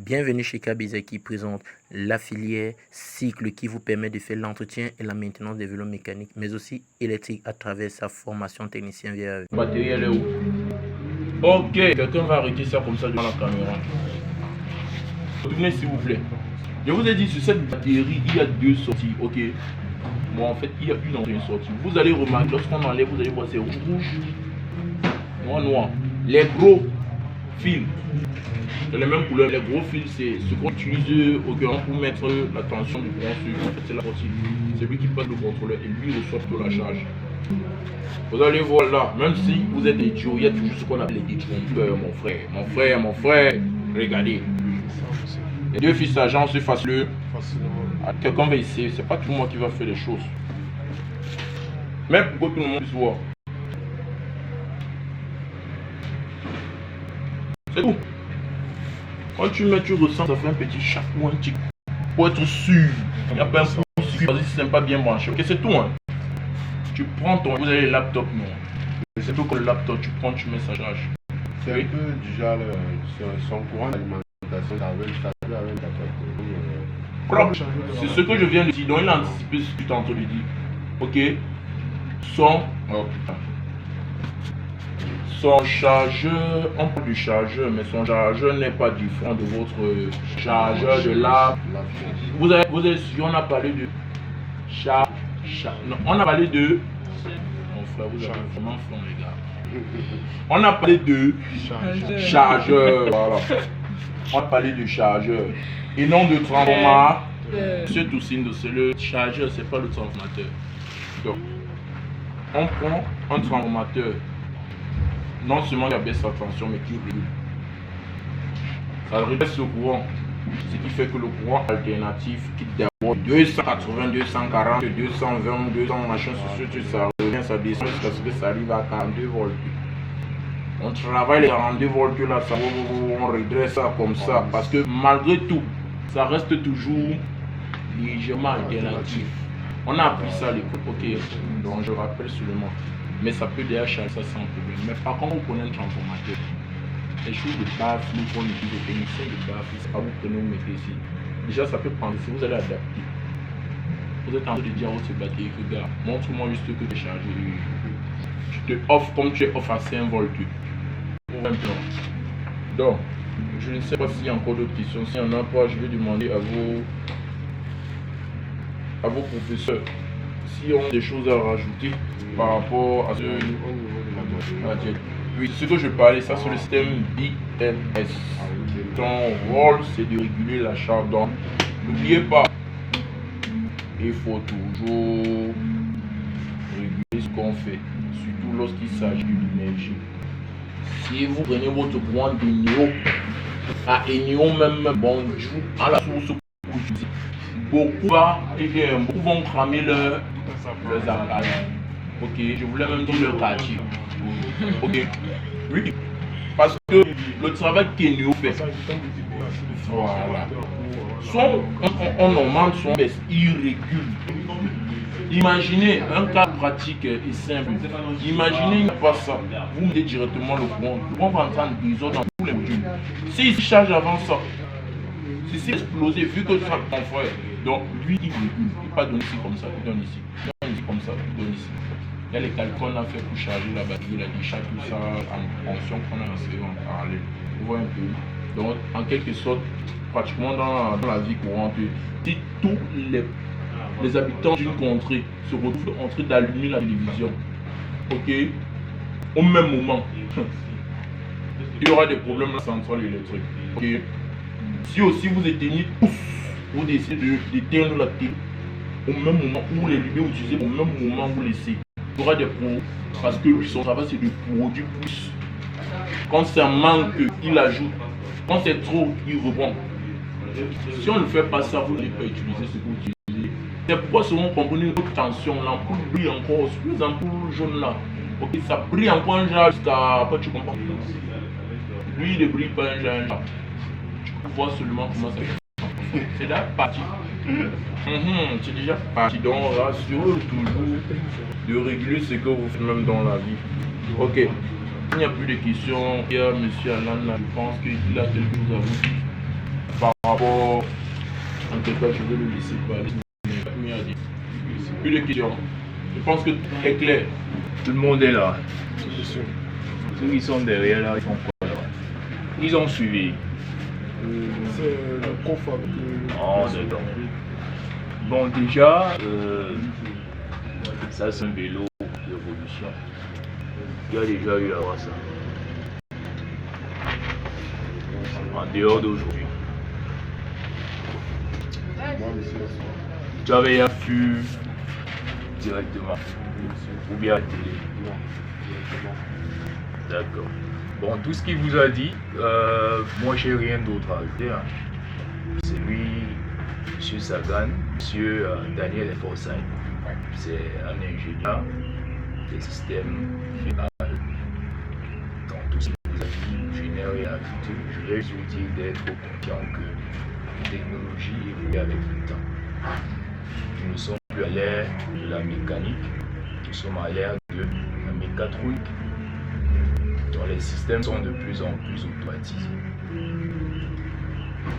Bienvenue chez Kabiza qui présente la filière cycle qui vous permet de faire l'entretien et la maintenance des vélos mécaniques, mais aussi électriques à travers sa formation technicien VAE. La batterie elle est où? Ok, quelqu'un va arrêter ça comme ça devant la caméra. Tournez s'il vous plaît. Je vous ai dit sur cette batterie il y a deux sorties, ok. Bon en fait il y a une entrée et une sortie. Vous allez remarquer lorsqu'on enlève vous allez voir c'est rouge, noir. Les gros fils, c'est les mêmes couleurs. Les gros fils c'est ce qu'on utilise au cœur pour mettre la tension du courant sur. En fait c'est la sortie. C'est lui qui passe le contrôleur et lui reçoit plutôt la charge. Vous allez voir là, même si vous êtes idiot, il y a toujours ce qu'on appelle les détrompeurs, mon frère, regardez. Les deux fils d'agent se fassent-le. Quelqu'un va essayer, c'est pas tout le monde qui va faire les choses. Mais pour que tout le monde puisse voir. C'est tout. Quand tu mets, tu ressens, ça fait un petit chaque ou un tic. Pour être sûr, il n'y a pas un coup sûr, vas-y, c'est pas bien branché. Ok, c'est tout. Hein. Tu prends ton. Vous avez le laptop, non? C'est tout que le laptop, tu prends, tu mets sa charge. C'est un peu du genre son courant d'alimentation, ça avec la batterie. C'est ce que je viens de dire. Donc il a anticipé ce que tu as entendu dire. Ok. Son chargeur, on parle du chargeur, mais son chargeur n'est pas différent de votre chargeur de la. Vous avez su, on a parlé de non, on a parlé de. Mon frère, vous avez vraiment faim, les gars. On a parlé de chargeur. Voilà. On a parlé de chargeur et non de transformateur. C'est tout signe, c'est le chargeur, c'est pas le transformateur. Donc, on prend un transformateur, non seulement il abaisse sa tension, mais qui régule. Ça réduit le courant, ce qui fait que le courant alternatif quitte d'abord 280, 240, 220, 200 machin, ça revient, ça descend jusqu'à ce que ça arrive à 42 volts. On travaille les 42 volts là, ça, on redresse ça comme ça, parce que malgré tout, ça reste toujours légèrement alternatif. On a appris ça à l'école, ok, donc je rappelle seulement. Mais ça peut déjà changer ça sans problème. Mais par contre, vous prenez un transformateur. Les choses de base, nous qu'on utilise les techniciens de base, c'est pas vous prenez, vous mettez ici. Déjà, ça peut prendre, si vous allez adapter. Vous êtes en train de dire à votre batterie que gars, montre-moi juste que tu es chargé. Tu te offres comme tu es off à 5 volts. Donc, je ne sais pas s'il y a encore d'autres questions. S'il y en a pas, je vais demander à vos professeurs s'ils ont des choses à rajouter par rapport à ce. Oui, ce que je parlais, ça c'est le système BMS. Son rôle, c'est de réguler la charge. Donc, n'oubliez pas, il faut toujours réguler ce qu'on fait, surtout lorsqu'il s'agit de l'énergie. Si vous prenez votre courant d'Enio, à Enio même, bon, à la source, beaucoup vont cramer leurs appareils. Ok, je voulais même dire leur quartier. Ok, oui, parce que le travail qu'Enio fait, voilà. On normal, son baisse, il régule. Imaginez un cas pratique et simple. Imaginez, il n'y a pas ça. Vous mettez directement le courant. Le courant va entrer en désordre dans tous les modules. S'il se charge avant ça, si c'est explosé, vu que ça mon frère, donc lui il régule. Il ne pas donner ici comme ça, il donne ici. Il donne ici comme ça, il donne ici. Il y a les calculs qu'on a fait pour charger la batterie, la décharge, tout ça en fonction qu'on a inséré en parallèle. Vous voyez un peu. Donc en quelque sorte, pratiquement dans la vie courante, si tous les habitants d'une contrée se retrouvent en train d'allumer la télévision, ok, au même moment, il y aura des problèmes dans la centrale électrique. Ok. Si aussi vous éteignez tous, vous décidez d'éteindre la télé au même moment, ou les lumières utilisées au même moment, vous laissez. Il y aura des problèmes parce que lui, son travail c'est de produire plus. Quand ça manque, il ajoute. Quand c'est trop, il reprend. Si on ne fait pas ça, vous n'allez pas utiliser ce que vous utilisez. C'est pourquoi si on comprend une autre tension, l'ampoule brille encore, sur les ampoules jaunes là. Ok, ça brille encore un genre jusqu'à. Après tu comprends. Lui, il ne brille pas un genre. Tu vois seulement comment ça fait. C'est déjà parti. C'est déjà parti. Donc rassurez-vous toujours de réguler ce que vous faites même dans la vie. Ok. Il n'y a plus de questions. Il y a M. Alan là, je pense qu'il a quelque chose à vous dire. rapport, en tout cas, je vais le laisser parler. Plus de questions. Je pense que tout est clair. Tout le monde est là. Ceux qui sont derrière là, ils font quoi là? Ils ont suivi. C'est le prof avec Oh, d'accord. Bon, déjà, ça c'est un vélo d'évolution. Il y a déjà eu à voir ça. En dehors d'aujourd'hui. Tu avais vu directement ou bien à la télé? D'accord. Bon, tout ce qu'il vous a dit, moi j'ai rien d'autre à ajouter. Hein. C'est lui, M. Sagan, M. Daniel Forsyth. C'est un ingénieur des systèmes dans tout ce qu'il vous a dit, je n'ai rien à ajouter. Je vais juste vous dire d'être conscient que la technologie évolue avec le temps. Nous ne sommes plus à l'ère de la mécanique, nous sommes à l'ère de la mécatronique. Donc les systèmes sont de plus en plus automatisés.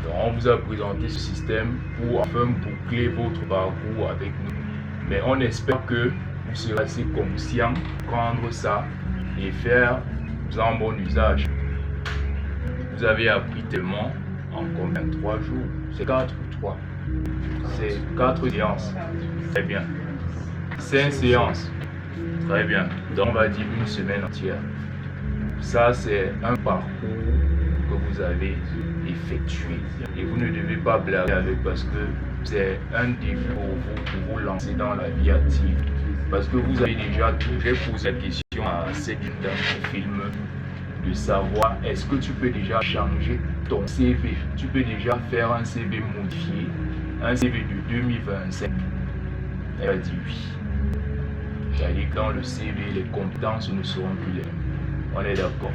Donc on vous a présenté ce système pour enfin boucler votre parcours avec nous. Mais on espère que vous serez assez conscient de prendre ça et faire en bon usage. Vous avez appris tellement en combien? 3 jours? C'est 4 ou 3? C'est 4 séances. Très bien. 5 séances. Très bien. Donc on va dire une semaine entière. Ça, c'est un parcours que vous avez effectué. Et vous ne devez pas blaguer avec parce que c'est un défi pour vous lancer dans la vie active. Parce que vous avez déjà, j'ai posé la question à cette dernier film de savoir est-ce que tu peux déjà changer ton CV. Tu peux déjà faire un CV modifié, un CV de 2025. Elle a dit oui. C'est-à-dire que dans le CV, les compétences ne seront plus les mêmes. On est d'accord.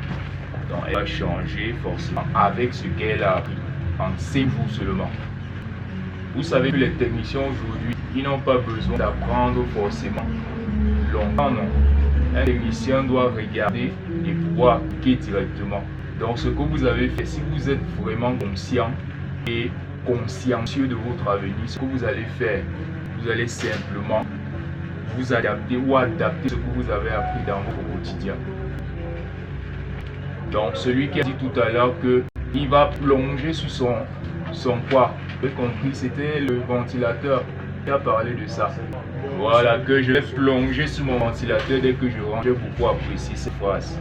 Donc elle va changer forcément avec ce qu'elle a appris en 5 jours seulement. Vous savez que les techniciens aujourd'hui, ils n'ont pas besoin d'apprendre forcément longtemps, non. Un technicien doit regarder et pouvoir appliquer directement. Donc ce que vous avez fait, si vous êtes vraiment conscient et consciencieux de votre avenir, ce que vous allez faire, vous allez simplement vous adapter ou adapter ce que vous avez appris dans votre quotidien. Donc celui qui a dit tout à l'heure qu'il va plonger sur son poids, vous avez compris, c'était le ventilateur qui a parlé de ça. Voilà, que je vais plonger sur mon ventilateur dès que je rentre. J'ai beaucoup apprécié cette phrase.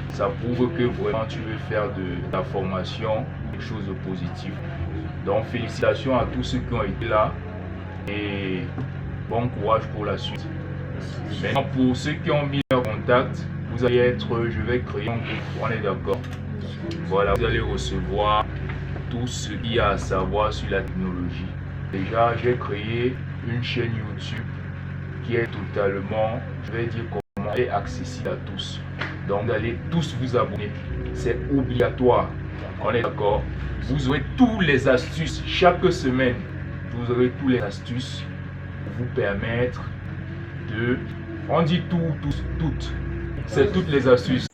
Ça prouve que vraiment tu veux faire de ta formation quelque chose de positif. Donc félicitations à tous ceux qui ont été là et bon courage pour la suite. Maintenant pour ceux qui ont mis leur contact, vous allez être, je vais créer un groupe, on est d'accord. Voilà, vous allez recevoir tout ce qu'il y a à savoir sur la technologie. Déjà, j'ai créé une chaîne YouTube qui est totalement, je vais dire comment, elle est accessible à tous. Donc, vous allez tous vous abonner. C'est obligatoire. On est d'accord. Vous aurez toutes les astuces chaque semaine. Vous aurez toutes les astuces pour vous permettre de, on dit toutes. C'est toutes les astuces.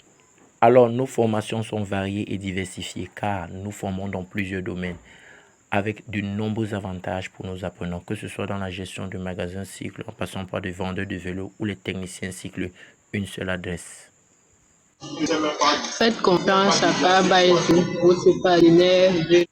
Alors, nos formations sont variées et diversifiées car nous formons dans plusieurs domaines avec de nombreux avantages pour nos apprenants, que ce soit dans la gestion de magasins cycle, en passant par des vendeurs de vélos ou les techniciens cycle, une seule adresse. Faites confiance à Kabaïsou, votre partenaire de